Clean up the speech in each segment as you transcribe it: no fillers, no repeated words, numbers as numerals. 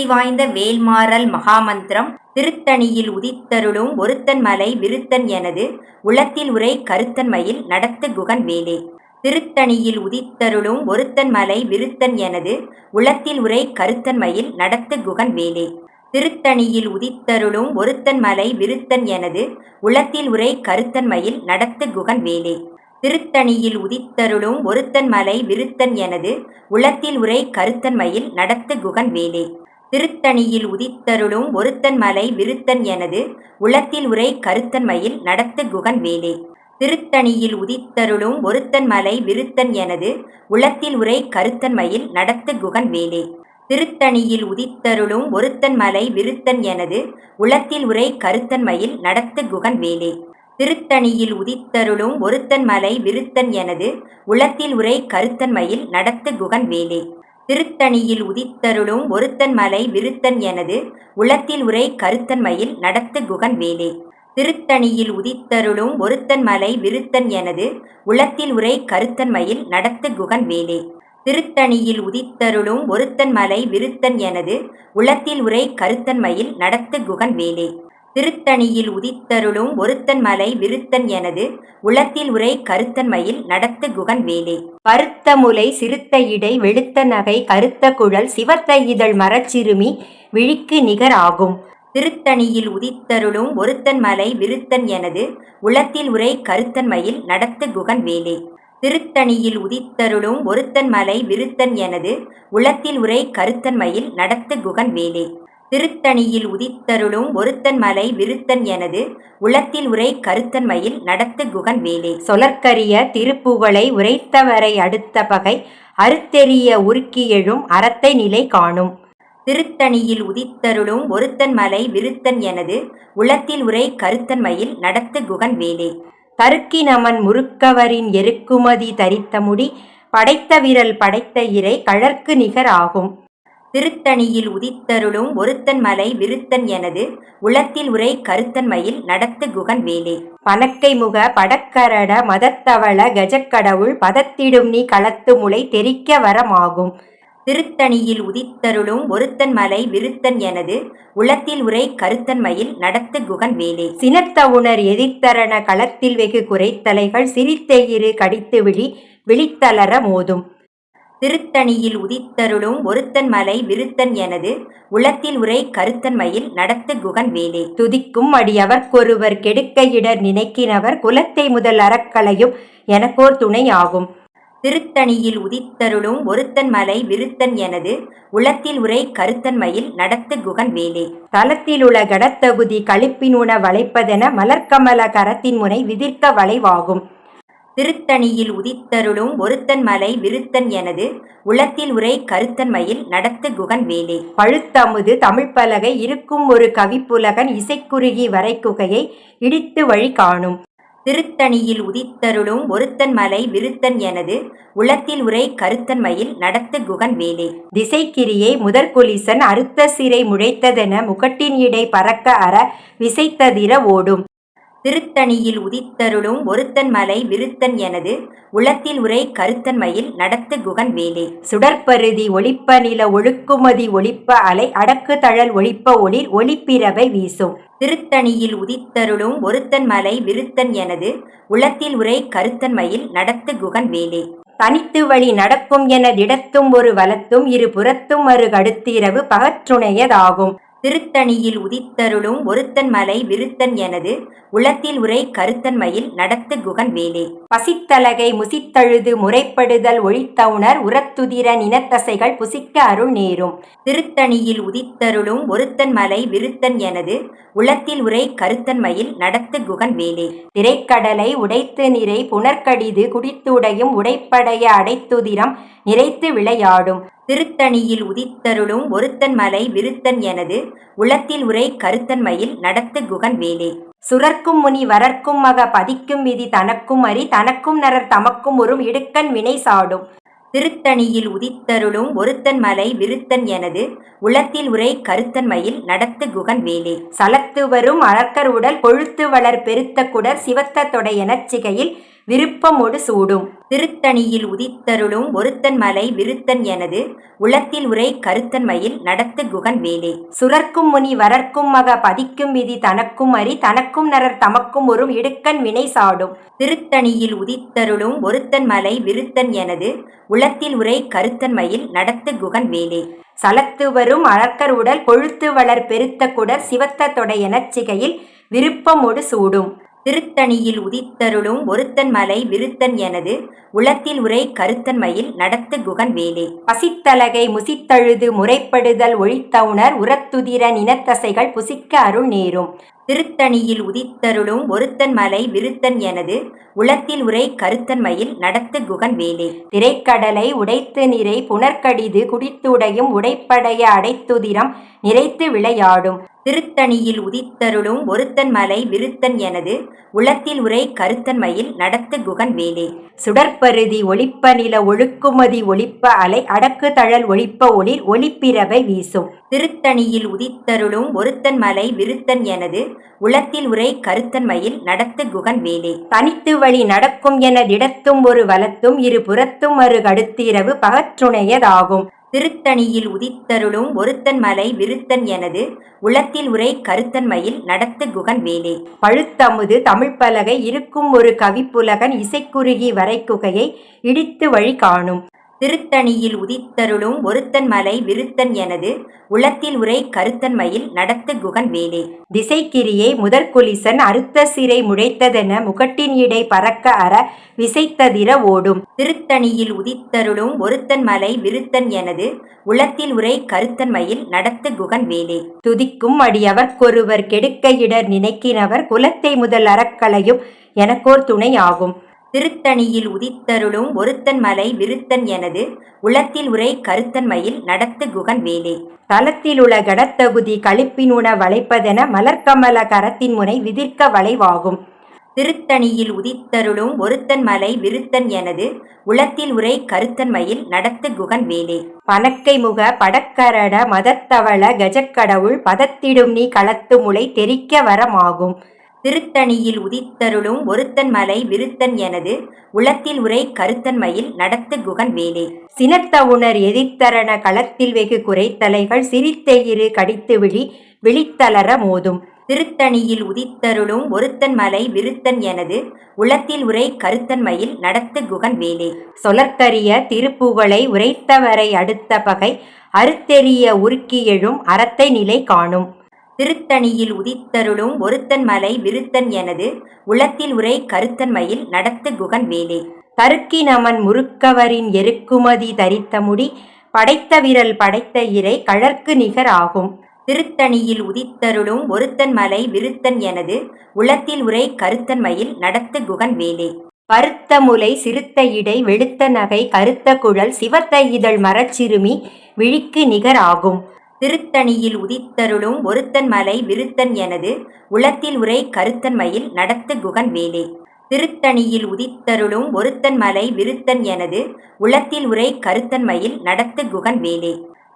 சக்தி வாய்ந்த வேல்மாறல் மகாமந்திரம் திருத்தணியில் உதித்தருளும் ஒருத்தன் மலை விருத்தன் எனது உளத்தில் உரை கருத்தன்மையில் நடத்து குகன் வேலே. திருத்தணியில் உதித்தருளும் ஒருத்தன் மலை விருத்தன் எனது உளத்தில் உரை கருத்தன்மையில் நடத்து குகன் வேலே. திருத்தணியில் உதித்தருளும் ஒருத்தன் மலை விருத்தன் எனது உளத்தில் உரை கருத்தன்மையில் நடத்து குகன் வேலே. திருத்தணியில் உதித்தருளும் ஒருத்தன் மலை விருத்தன் எனது உளத்தில் உரை கருத்தன்மையில் நடத்து குகன் வேலே. திருத்தணியில் உதித்தருளும் ஒருத்தன் மலை விருத்தன் எனது உளத்தில் உரை கருத்தன்மையில் நடத்து குகன் வேலே. திருத்தணியில் உதித்தருளும் ஒருத்தன் மலை விருத்தன் எனது உளத்தில் உரை கருத்தன்மையில் நடத்து குகன் வேலே. திருத்தணியில் உதித்தருளும் ஒருத்தன் மலை விருத்தன் எனது உளத்தில் உரை கருத்தன்மையில் நடத்து குகன் வேலே. திருத்தணியில் உதித்தருளும் ஒருத்தன் மலை விருத்தன் எனது உளத்தில் உரை கருத்தன்மையில் நடத்து குகன் வேலே. திருத்தணியில் உதித்தருளும் ஒருத்தன் மலை விருத்தன் எனது உளத்தில் உரை கருத்தன்மையில் நடத்து குகன் வேலே. திருத்தணியில் உதித்தருளும் ஒருத்தன் மலை விருத்தன் எனது உளத்தில் உரை கருத்தன்மையில் நடத்து குகன் வேலே. திருத்தணியில் உதித்தருளும் ஒருத்தன் மலை விருத்தன் எனது உளத்தில் உரை கருத்தன்மையில் நடத்து குகன் வேலே. திருத்தணியில் உதித்தருளும் ஒருத்தன் மலை விருத்தன் எனது உளத்தில் உரை கருத்தன்மையில் நடத்து குகன் வேலே. பருத்த முலை சிறுத்த இடை வெளுத்த நகை கருத்த குழல் சிவத்த இதழ் மரச்சிறுமி விழிக்கு நிகர் ஆகும். திருத்தணியில் உதித்தருளும் ஒருத்தன் மலை விருத்தன் எனது உளத்தில் உரை கருத்தன்மையில் நடத்து குகன் வேலே. திருத்தணியில் உதித்தருளும் ஒருத்தன் மலை விருத்தன் எனது உளத்தில் உரை கருத்தன்மையில் நடத்து குகன் வேலே. திருத்தணியில் உதித்தருளும் ஒருத்தன் மலை விருத்தன் எனது உளத்தில் உரை கருத்தன்மையில் நடத்து குகன் வேலே. சொலற்கரிய திருப்புகழை உரைத்தவரை அடுத்த பகை அறுத்தெறிய உருக்கி எழும் அறத்தை நிலை காணும். திருத்தணியில் உதித்தருளும் ஒருத்தன் மலை விருத்தன் எனது உளத்தில் உரை கருத்தன்மையில் நடத்து குகன் வேலே. தருக்கி நமன் முறுக்கவரின் எருக்குமதி தரித்த முடி படைத்த விரல் படைத்த இறை கழற்கு நிகர் ஆகும். திருத்தணியில் உதித்தருளும் ஒருத்தன் மலை விருத்தன் எனது உளத்தில் உரை கருத்தன்மையில் நடத்து குகன் வேலே. பனக்கை முக படக்கரட மதத்தவள கஜக்கடவுள் பதத்திடும் நீ களத்து முளை தெரிக்க வரமாகும். திருத்தணியில் உதித்தருளும் ஒருத்தன் மலை விருத்தன் எனது உளத்தில் உரை கருத்தன்மையில் நடத்து குகன் வேலே. சினத்தவுணர் எதிர்த்தரண களத்தில் வெகு குறைத்தலைகள் சிரித்தெயிறு கடித்து விழித்தளர மோதும். திருத்தணியில் உதித்தருளும் ஒருத்தன் மலை விருத்தன் எனது உளத்தில் உரை கருத்தன்மையில் நடத்து குகன் வேலே. துதிக்கும் அடியவர்க்கொருவர் கெடுக்க இடர் நினைக்கினவர் குலத்தை முதல் அறக்களையும் எனக்கோர் துணை ஆகும். திருத்தணியில் உதித்தருளும் ஒருத்தன் மலை விருத்தன் எனது உளத்தில் உரை கருத்தன்மையில் நடத்து குகன் வேலே. தலத்தில் உள்ள கடத்தகுதி களிப்பின் உண வளைப்பதென மலர்கமல கரத்தின் முனை விதிர்க்க வளைவாகும். திருத்தணியில் உதித்தருளும் ஒருத்தன் மலை விருத்தன் எனது உளத்தில் உரை கருத்தன்மையில் நடத்து குகன் வேலே. பழுத்தமுது தமிழ்ப்பலகை இருக்கும் ஒரு கவிப்புலகன் இசைக்குறுகி வரைக்குகையை இடித்து வழி காணும். திருத்தணியில் உதித்தருளும் ஒருத்தன் மலை விருத்தன் எனது உளத்தில் உரை கருத்தன்மையில் நடத்து குகன் வேலே. திசைக்கிரியை முதற்குலிசன் அறுத்த சிறை முழைத்ததென முகட்டின் இடை பறக்க அற விசைத்ததிர ஓடும். திருத்தணியில் உதித்தருளும் ஒருத்தன் மலை விருத்தன் எனது உளத்தில் உரை கருத்தன்மையில் நடத்து குகன் வேலே. சுடற்பருதி ஒளிப்ப நில ஒழுக்குமதி ஒளிப்ப அலை அடக்கு தழல் ஒளிப்ப ஒளிர் ஒளிப்பிரவை வீசும். திருத்தணியில் உதித்தருளும் ஒருத்தன் மலை விருத்தன் எனது உளத்தில் உரை கருத்தன்மையில் நடத்து குகன் வேலே. தனித்து வழி நடக்கும் எனதிடத்தும் ஒரு வலத்தும் இரு புறத்தும் மறு கடுத்திரவு பகற்றுணையதாகும். திருத்தணியில் உதித்தருளும் ஒருத்தன் மலை விருத்தன் எனது உளத்தில் உரை கருத்தன்மையில் நடத்து குகன் வேலே. பசித்தலகை முசித்தழுது முறைப்படுதல் ஒழித்தவுணர் உரத்துதிர நினத்தசைகள் புசிக்க அருள் நேரும். திருத்தணியில் உதித்தருளும் ஒருத்தன் மலை விருத்தன் எனது உளத்தில் உரை கருத்தன்மையில் நடத்து குகன் வேலே. திரைக்கடலை உடைத்து நிறை புனர்கடிது குடித்துடையும் உடைப்படைய அடைத்துதிரம் நிறைத்து விளையாடும். திருத்தணியில் உதித்தருளும் ஒருத்தன் மலை விருத்தன் எனது உளத்தில் உரை கருத்தன்மையில் நடத்து குகன் வேலே. சுரர்க்கும் முனி வரர்க்கும் மக பதிக்கும் விதி தனக்கும் அறி தனக்கும் நரர் தமக்கும் உறும் இடுக்கண் வினை சாடும். திருத்தணியில் உதித்தருளும் ஒருத்தன் மலை விருத்தன் எனது உளத்தில் உரை கருத்தன்மையில் நடத்து குகன் வேலே. சலத்து வரும் அழற்கர் உடல் கொழுத்து வளர் பெருத்த குடர் சிவத்த தொடையெனச் சிகையில் விருப்பமொடு சூடும். திருத்தணியில் உதித்தருளும் ஒருத்தன் மலை விருத்தன் எனது உளத்தில் உரை கருத்தன்மையில் நடத்து குகன் வேலே. சுரர்க்கும் முனி வரர்க்கும் மக பதிக்கும் விதி தனக்கும் அறி தனக்கும் நரர் தமக்கும் ஒரு இடுக்கண் வினை சாடும். திருத்தணியில் உதித்தருளும் ஒருத்தன் மலை விருத்தன் எனது உளத்தில் உரை கருத்தன்மையில் நடத்து குகன் வேலே. சலத்து வரும் அழற்கர் உடல் கொழுத்து வளர் பெருத்த குடர் சிவத்த தொடையெனச் சிகையில் விருப்பமொடு சூடும். திருத்தணியில் உதித்தருளும் ஒருத்தன் மலை விருத்தன் எனது உளத்தில் உரை கருத்தன்மையில் நடத்து குகன் வேலே. பசித்தலகை முசித்தழுது முறைப்படுதல் ஒழித்தவுணர் உரத்துதிர நினத்தசைகள் புசிக்க அருள் நேரும். திருத்தணியில் உதித்தருளும் ஒருத்தன் மலை விருத்தன் எனது உளத்தில் உரை கருத்தன்மையில் நடத்து குகன் வேலே. திரைக்கடலை உடைத்து நிறை புனர்கடிது குடித்துடையும் உடைப்படைய அடைத்துதிரம் நிறைத்து விளையாடும். திருத்தணியில் உதித்தருளும் ஒருத்தன் மலை விருத்தன் எனது உளத்தில் உரை கருத்தன்மையில் நடத்து குகன் வேலே. சுடற்பருதி ஒளிப்ப நில ஒழுக்குமதி ஒளிப்ப அலை அடக்கு தழல் ஒளிப்ப ஒளிர் ஒளிப்பிரவை வீசும். திருத்தணியில் உதித்தருளும் ஒருத்தன் மலை விருத்தன் எனது உளத்தில் உரை கருத்தன்மையில் நடத்து குகன் வேலே. தனித்து வழி நடக்கும் என திடத்தும் ஒரு வலத்தும் இரு புறத்தும் மறு கடுத்திரவு பகற்றுணையதாகும். திருத்தணியில் உதித்தருளும் ஒருத்தன் மலை விருத்தன் எனது உளத்தில் உரை கருத்தன்மையில் நடத்து குகன் வேலே. பழுத்தமுது தமிழ்ப்பலகை இருக்கும் ஒரு கவிப்புலகன் இசைக்குறுகி வரைக்குகையை இடித்து வழி காணும். திருத்தணியில் உதித்தருளும் ஒருத்தன் மலை விருத்தன் எனது உளத்தில் உரை கருத்தன்மையில் நடத்து குகன் வேலே. திசைக்கிரியை முதற்குலிசன் அறுத்த சிறை முழைத்ததென முகட்டின் இடை பறக்க அற விசைத்ததிர ஓடும். திருத்தணியில் உதித்தருளும் ஒருத்தன் மலை விருத்தன் எனது உளத்தில் உரை கருத்தன்மையில் நடத்து குகன் வேலே. துதிக்கும் அடியவர்க்கொருவர் கெடுக்க இடர் நினைக்கினவர் குலத்தை முதல் அறக்களையும் எனக்கோர் துணை ஆகும். திருத்தணியில் உதித்தருளும் ஒருத்தன் மலை விருத்தன் எனது உளத்தில் உரை கருத்தன்மையில் நடத்து குகன் வேலே. தலத்திலுள்ள கடத்தகுதி களிப்பின் உண வளைப்பதென மலர்கமல கரத்தின் முனை விதிர்க்க வளைவாகும். திருத்தணியில் உதித்தருளும் ஒருத்தன் மலை விருத்தன் எனது உளத்தில் உரை கருத்தன்மையில் நடத்து குகன் வேலே. பனக்கை முக படக்கரட மதத்தவள கஜக்கடவுள் பதத்திடும் நீ களத்து முளை தெரிக்க வரமாகும். திருத்தணியில் உதித்தருளும் ஒருத்தன் மலை விருத்தன் எனது உளத்தில் உரை கருத்தன்மையில் நடத்து குகன் வேலே. சினத்த உணர் எதிர்த்தரண களத்தில் வெகு குறைத்தலைகள் சிரித்தெயிறு கடித்து விழித்தளர மோதும். திருத்தணியில் உதித்தருளும் ஒருத்தன் மலை விருத்தன் எனது உளத்தில் உரை கருத்தன்மையில் நடத்து குகன் வேலே. சொலற்கரிய திருப்புகழை உரைத்தவரை அடுத்த பகை அறுத்தெறிய உருக்கி எழும் அறத்தை நிலை காணும். திருத்தணியில் உதித்தருளும் ஒருத்தன் மலை விருத்தன் எனது உளத்தில் உரை கருத்தன்மையில் நடத்து குகன் வேலே. தருக்கி நமன் முறுக்கவரின் எருக்குமதி தரித்த முடி படைத்த விரல் படைத்த இறை கழற்கு நிகர் ஆகும். திருத்தணியில் உதித்தருளும் ஒருத்தன் மலை விருத்தன் எனது உளத்தில் உரை கருத்தன்மையில் நடத்து குகன் வேலே. பருத்த முலை சிறுத்த இடை வெளுத்த நகை கருத்த குழல் சிவத்த இதழ் மரச்சிறுமி விழிக்கு நிகர் ஆகும். திருத்தணியில் உதித்தருளும் ஒருத்தன் மலை விருத்தன் எனது உளத்தில் உரை கருத்தன்மையில் நடத்து குகன் வேலே. திருத்தணியில் உதித்தருளும் ஒருத்தன் மலை விருத்தன் எனது உளத்தில் உரை கருத்தன்மையில் நடத்து குகன் வேலே.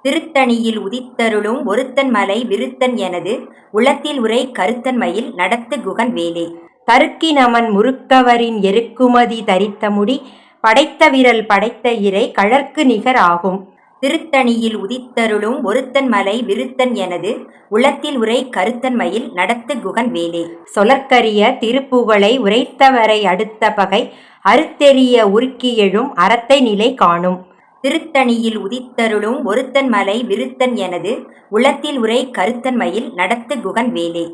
திருத்தணியில் உதித்தருளும் ஒருத்தன் மலை விருத்தன் எனது உளத்தில் உரை கருத்தன்மையில் நடத்து குகன் வேலே. தருக்கி நமன் முறுக்கவரின் எருக்குமதி தரித்த முடி படைத்த விரல் படைத்த இறை கழற்கு நிகர் ஆகும். திருத்தணியில் உதித்தருளும் ஒருத்தன் மலை விருத்தன் எனது உளத்தில் உரை கருத்தன்மையில் நடத்து குகன் வேலே. சொலற்கரிய திருப்புகழை உரைத்தவரை அடுத்த பகை அறுத்தெறிய உருக்கி எழும் அறத்தை நிலை காணும். திருத்தணியில் உதித்தருளும் ஒருத்தன் மலை விருத்தன் எனது உளத்தில் உரை கருத்தன்மையில் நடத்து குகன் வேலே.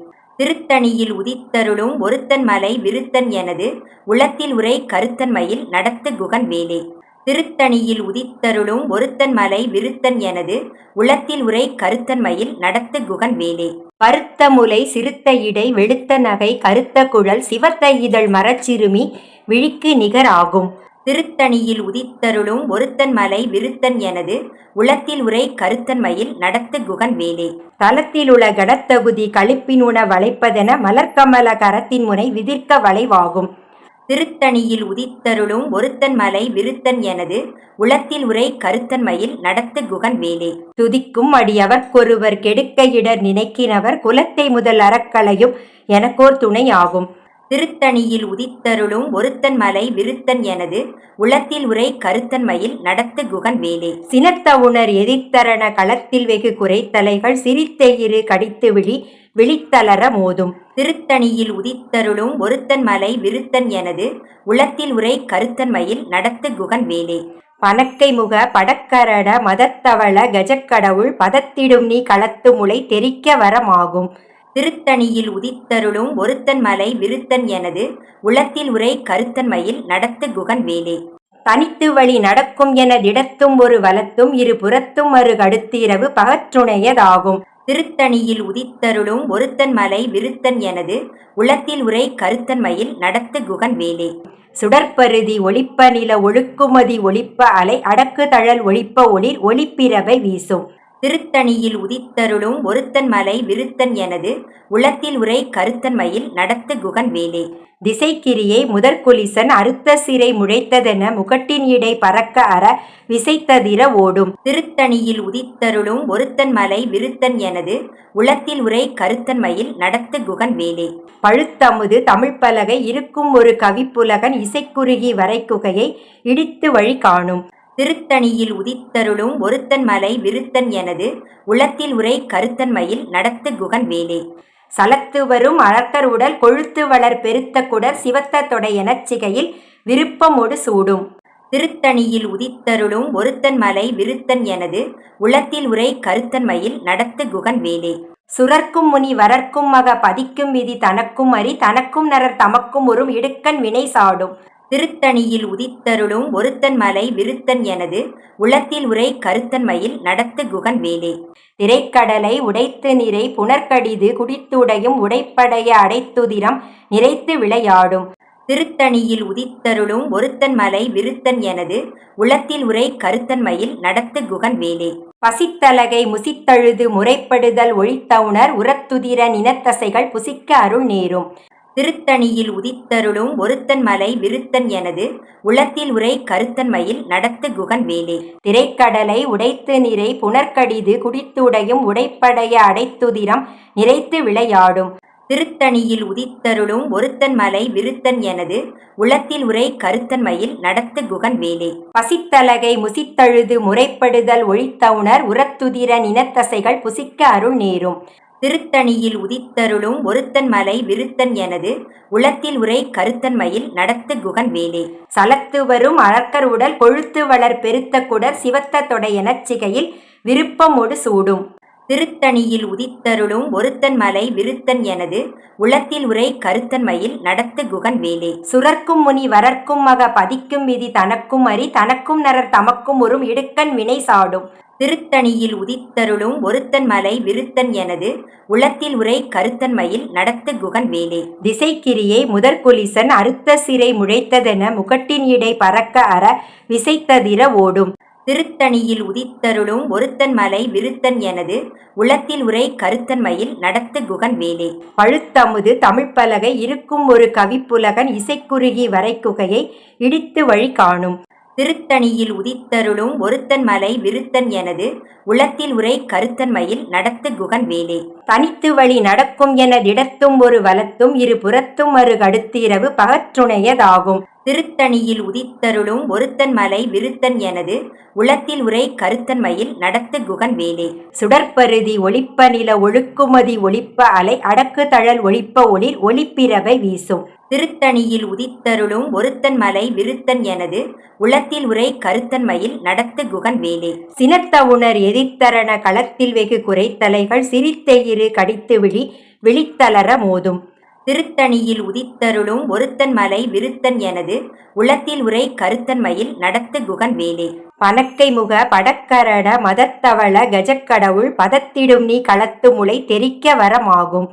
திருத்தணியில் உதித்தருளும் ஒருத்தன் மலை விருத்தன் எனது உளத்தில் உரை கருத்தன்மையில் நடத்து குகன் வேலே. திருத்தணியில் உதித்தருளும் ஒருத்தன் மலை விருத்தன் எனது உளத்தில் உரை கருத்தன்மையில் நடத்து குகன் வேலே. பருத்த முலை சிறுத்த இடை வெளுத்த நகை கருத்த குழல் சிவத்த இதழ் மரச்சிறுமி விழிக்கு நிகர் ஆகும். திருத்தணியில் உதித்தருளும் ஒருத்தன் மலை விருத்தன் எனது உளத்தில் உரை கருத்தன்மையில் நடத்து குகன் வேலே. தலத்திலுள்ள கடத்தகுதி களிப்பின் உண வளைப்பதென மலர்கமல கரத்தின் முனை விதிர்க்க வளைவாகும். திருத்தணியில் உதித்தருளும் ஒருத்தன் மலை விருத்தன் எனது உளத்தில் உரை கருத்தன்மையில் நடத்து குகன் வேலே. துதிக்கும் அடியவர்க்கொருவர் கெடுக்க இடர் நினைக்கினவர் குலத்தை முதல் அறக்களையும் எனக்கோர் துணை ஆகும். திருத்தணியில் உதித்தருளும் ஒருத்தன் மலை விருத்தன் எனது உளத்தில் உரை கருத்தன்மையில் நடத்து குகன் வேலே. சினத்தவுணர் எதிர்த்தரண களத்தில் வெகு குறைத்தலைகள் சிரித்தெயிறு கடித்து விழித்தளர மோதும். திருத்தணியில் உதித்தருளும் ஒருத்தன் மலை விருத்தன் எனது உளத்தில் உரை கருத்தன்மையில் நடத்து குகன் வேலே. பனக்கை முக படக்கரட மதத்தவள கஜக்கடவுள் பதத்திடும் நீ களத்து முளை தெரிக்க வரமாகும். திருத்தணியில் உதித்தருளும் ஒருத்தன் மலை விருத்தன் எனது உளத்தில் உரை கருத்தன்மையில் நடத்து குகன் வேலே. தனித்து வழி நடக்கும் என திடத்தும் ஒரு வலத்தும் இரு புறத்தும் மறு கடுத்திரவு பகற்றுணையதாகும். திருத்தணியில் உதித்தருளும் ஒருத்தன் மலை விருத்தன் எனது உளத்தில் உரை கருத்தன்மையில் நடத்து குகன் வேலே. சுடற்பருதி ஒளிப்ப நில ஒழுக்குமதி ஒளிப்ப அலை அடக்கு தழல் ஒளிப்ப ஒளிர் ஒளிப்பிரவை வீசும். திருத்தணியில் உதித்தருளும் ஒருத்தன் மலை விருத்தன் எனது உளத்தில் உரை கருத்தன்மையில் நடத்து குகன் வேலே. திசைக்கிரியை முதற்குலிசன் அறுத்த சிறை முழைத்ததென முகட்டின் இடை பறக்க அற விசைத்ததிர ஓடும். திருத்தணியில் உதித்தருளும் ஒருத்தன் மலை விருத்தன் எனது உளத்தில் உரை கருத்தன்மையில் நடத்து குகன் வேலே. பழுத்தமுது தமிழ்ப்பலகை இருக்கும் ஒரு கவிப்புலகன் இசைக்குறுகி வரைக்குகையை இடித்து வழி காணும். திருத்தணியில் உதித்தருளும் ஒருத்தன் மலை விருத்தன் எனது உளத்தில் உரை கருத்தன்மையில் நடத்து குகன் வேலே. சலத்து வரும் அழற்கர் உடல் கொழுத்து வளர் பெருத்த குடர் சிவத்த தொடையெனச் சிகையில் விருப்பமொடு சூடும். திருத்தணியில் உதித்தருளும் ஒருத்தன் மலை விருத்தன் எனது உளத்தில் உரை கருத்தன்மையில் நடத்து குகன் வேலே. சுரர்க்கும் முனி வரர்க்கும் மக பதிக்கும் விதி தனக்கும் அறி தனக்கும் நரர் தமக்கும் உறும் இடுக்கண் வினை சாடும். திருத்தணியில் உதித்தருளும் ஒருத்தன் மலை விருத்தன் எனது உளத்தில் உரை கருத்தன்மையில் நடத்து குகன் வேலே. திரைக்கடலை உடைத்து நிறை புனர்கடிது குடித்துடையும் உடைப்படைய அடைத்துதிரம் நிறைத்து விளையாடும். திருத்தணியில் உதித்தருளும் ஒருத்தன் மலை விருத்தன் எனது உளத்தில் உரை கருத்தன்மையில் நடத்து குகன் வேலே. பசித்தலகை முசித்தழுது முறைப்படுதல் ஒழித்தவுணர் உரத்துதிர நினத்தசைகள் புசிக்க அருள் நேரும். திருத்தணியில் உதித்தருளும் ஒருத்தன் மலை விருத்தன் எனது உளத்தில் உரை கருத்தன்மையில் நடத்து குகன் வேலே. திரைக்கடலை உடைத்து நிறை புனர்கடிது குடித்துடையும் உடைப்படைய அடைத்துதிரம் நிறைத்து விளையாடும். திருத்தணியில் உதித்தருளும் ஒருத்தன் மலை விருத்தன் எனது உளத்தில் உரை கருத்தன்மையில் நடத்து குகன் வேலே. பசித்தலகை முசித்தழுது முறைப்படுதல் ஒழித்தவுணர் உரத்துதிர நினத்தசைகள் புசிக்க அருள் நேரும். திருத்தணியில் உதித்தருளும் ஒருத்தன் மலை விருத்தன் எனது உளத்தில் உரை கருத்தன்மையில் நடத்து குகன் வேலே. சலத்து வரும் அழற்கர் உடல் கொழுத்து வளர் பெருத்த குடர் சிவத்த தொடையெனச் சிகையில் விருப்பமொடு சூடும். திருத்தணியில் உதித்தருளும் ஒருத்தன் மலை விருத்தன் எனது உளத்தில் உரை கருத்தன்மையில் நடத்து குகன் வேலே. சுரர்க்கும் முனி வரர்க்கும் மக பதிக்கும் விதி தனக்கும் அறி தனக்கும் நரர் தமக்கும் உறும் இடுக்கண் வினை சாடும். திருத்தணியில் உதித்தருளும் ஒருத்தன் மலை விருத்தன் எனது உளத்தில் உரை கருத்தன்மையில் நடத்து குகன் வேலே. திசைக்கிரியை முதற்குலிசன் அறுத்த சிறை முழைத்ததென முகட்டின் இடை பறக்க அற விசைத்ததிர ஓடும். திருத்தணியில் உதித்தருளும் ஒருத்தன் மலை விருத்தன் எனது உளத்தில் உரை கருத்தன்மையில் நடத்து குகன் வேலே. பழுத்தமுது தமிழ்ப்பலகை இருக்கும் ஒரு கவிப்புலகன் இசைக்குறுகி வரைக்குகையை இடித்து வழி காணும். திருத்தணியில் உதித்தருளும் ஒருத்தன் மலை விருத்தன் எனது உளத்தில் உரை கருத்தன்மையில் நடத்து குகன் வேலே. தனித்து வழி நடக்கும் என திடத்தும் ஒரு வலத்தும் இரு புறத்தும் மறு கடுத்திரவு பகற்றுணையதாகும். திருத்தணியில் உதித்தருளும் ஒருத்தன் மலை விருத்தன் எனது உளத்தில் உரை கருத்தன்மையில் நடத்து குகன் வேலே. சுடற்பருதி ஒளிப்ப நில ஒழுக்குமதி ஒளிப்ப அலை அடக்கு தழல் ஒளிப்ப ஒளிர் ஒளிப்பிரவை வீசும். திருத்தணியில் உதித்தருளும் ஒருத்தன் மலை விருத்தன் எனது உளத்தில் உரை கருத்தன்மையில் நடத்து குகன் வேலே. சினத்தவுணர் எதிர்த்தரண களத்தில் வெகு குறைத்தலைகள் சிரித்தெயிறு கடித்து விழித்தளர மோதும். திருத்தணியில் உதித்தருளும் ஒருத்தன் மலை விருத்தன் எனது உளத்தில் உரை கருத்தன்மையில் நடத்து குகன் வேலே. பனக்கை முக படக்கரட மதத்தவள கஜக்கடவுள் பதத்திடும் நீ களத்து முளை தெரிக்க வரமாகும்.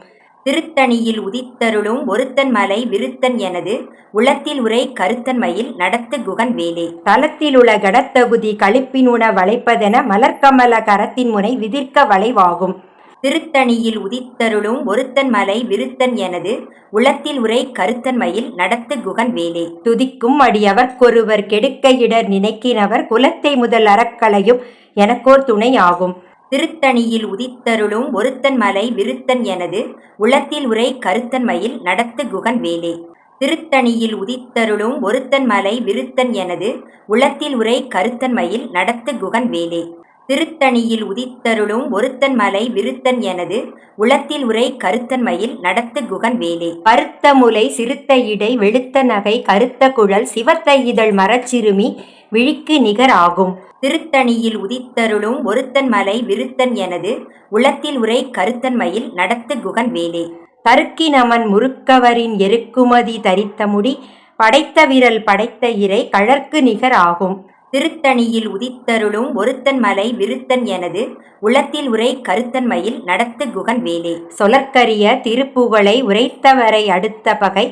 திருத்தணியில் உதித்தருளும் ஒருத்தன் மலை விருத்தன் எனது உளத்தில் உரை கருத்தன்மையில் நடத்து குகன் வேலே. தலத்திலுள்ள கடத்தகுதி களிப்பின் உண வளைப்பதென மலர்கமல கரத்தின் முனை விதிர்க்க வளைவாகும். திருத்தணியில் உதித்தருளும் ஒருத்தன் மலை விருத்தன் எனது உளத்தில் உரை கருத்தன்மையில் நடத்து குகன் வேலே. துதிக்கும் அடியவர்க்கொருவர் கெடுக்க இடர் நினைக்கினவர் குலத்தை முதல் அறக்களையும் எனக்கோர் துணை ஆகும். திருத்தணியில் உதித்தருளும் ஒருத்தன் மலை விருத்தன் எனது உளத்தில் உரை கருத்தன்மையில் நடத்து குகன் வேலே. திருத்தணியில் உதித்தருளும் ஒருத்தன் மலை விருத்தன் எனது உளத்தில் உரை கருத்தன்மையில் நடத்து குகன் வேலே. திருத்தணியில் உதித்தருளும் ஒருத்தன் மலை விருத்தன் எனது உளத்தில் உரை கருத்தன்மையில் நடத்து குகன் வேலே. பருத்த முலை சிறுத்த இடை வெளுத்த நகை கருத்த குழல் சிவத்த இதழ் மரச்சிறுமி விழிக்கு நிகர் ஆகும். திருத்தணியில் உதித்தருளும் ஒருத்தன் மலை விருத்தன் எனது உளத்தில் உரை கருத்தன்மையில் நடத்து குகன் வேலே. தருக்கி நமன் முறுக்கவரின் எருக்குமதி தரித்த முடி படைத்த விரல் படைத்த இறை கழற்கு நிகர் ஆகும். திருத்தணியில் உதித்தருளும் ஒருத்தன் மலை விருத்தன் எனது உளத்தில் உரை கருத்தன்மையில் நடத்து குகன் வேலே. சொலற்கரிய திருப்புகழை உரைத்தவரை அடுத்த பகை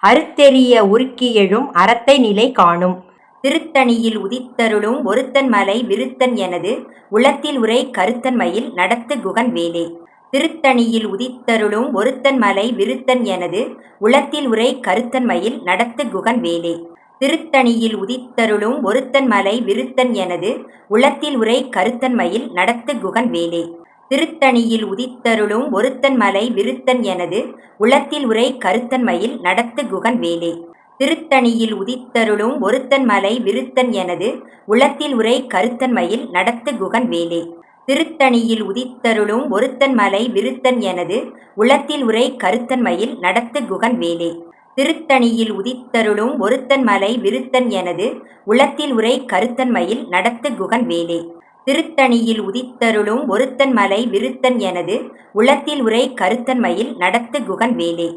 அறுத்தெறிய உருக்கி எழும் அறத்தை நிலை காணும். திருத்தணியில் உதித்தருளும் ஒருத்தன் மலை விருத்தன் எனது உளத்தில் உரை கருத்தன்மையில் நடத்து குகன் வேலே. திருத்தணியில் உதித்தருளும் ஒருத்தன் மலை விருத்தன் எனது உளத்தில் உரை கருத்தன்மையில் நடத்து குகன் வேலே. திருத்தணியில் உதித்தருளும் ஒருத்தன் மலை விருத்தன் எனது உளத்தில் உரை கருத்தன்மையில் நடத்து குகன் வேலே. திருத்தணியில் உதித்தருளும் ஒருத்தன் மலை விருத்தன் எனது உளத்தில் உரை கருத்தன்மையில் நடத்து குகன் வேலே. திருத்தணியில் உதித்தருளும் ஒருத்தன் மலை விருத்தன் எனது உளத்தில் உரை கருத்தன்மையில் நடத்து குகன் வேலே. திருத்தணியில் உதித்தருளும் ஒருத்தன் மலை விருத்தன் எனது உளத்தில் உரை கருத்தன்மையில் நடத்து குகன் வேலே. திருத்தணியில் உதித்தருளும் ஒருத்தன் மலை விருத்தன் எனது உளத்தில் உரை கருத்தன்மையில் நடத்து குகன் வேலே. திருத்தணியில் உதித்தருளும் ஒருத்தன் மலை விருத்தன் எனது உளத்தில் உரை கருத்தன்மையில் நடத்து குகன் வேலே.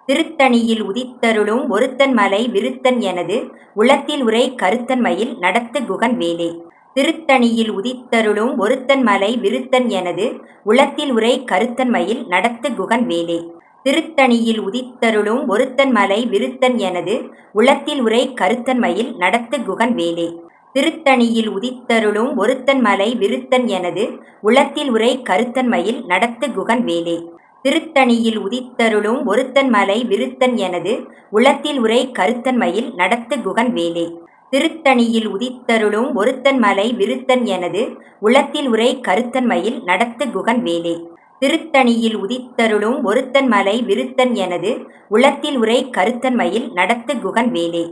திருத்தணியில் உதித்தருளும் ஒருத்தன் மலை விருத்தன் எனது உளத்தில் உரை கருத்தன்மையில் நடத்து குகன் வேலே. திருத்தணியில் உதித்தருளும் ஒருத்தன் மலை விருத்தன் எனது உளத்தில் உரை கருத்தன்மையில் நடத்து குகன் வேலே. திருத்தணியில் உதித்தருளும் ஒருத்தன் மலை விருத்தன் எனது உளத்தில் உரை கருத்தன்மையில் நடத்து குகன் வேலே. திருத்தணியில் உதித்தருளும் ஒருத்தன் மலை விருத்தன் எனது உளத்தில் உரை கருத்தன்மையில் நடத்து குகன் வேலே. திருத்தணியில் உதித்தருளும் ஒருத்தன் மலை விருத்தன் எனது உளத்தில் உரை கருத்தன்மையில் நடத்து குகன் வேலே. திருத்தணியில் உதித்தருளும் ஒருத்தன் மலை விருத்தன் எனது உளத்தில் உரை கருத்தன்மையில் நடத்து குகன் வேலே. திருத்தணியில் உதித்தருளும் ஒருத்தன் மலை விருத்தன் எனது உளத்தில் உரை கருத்தன்மையில் நடத்து குகன் வேலே.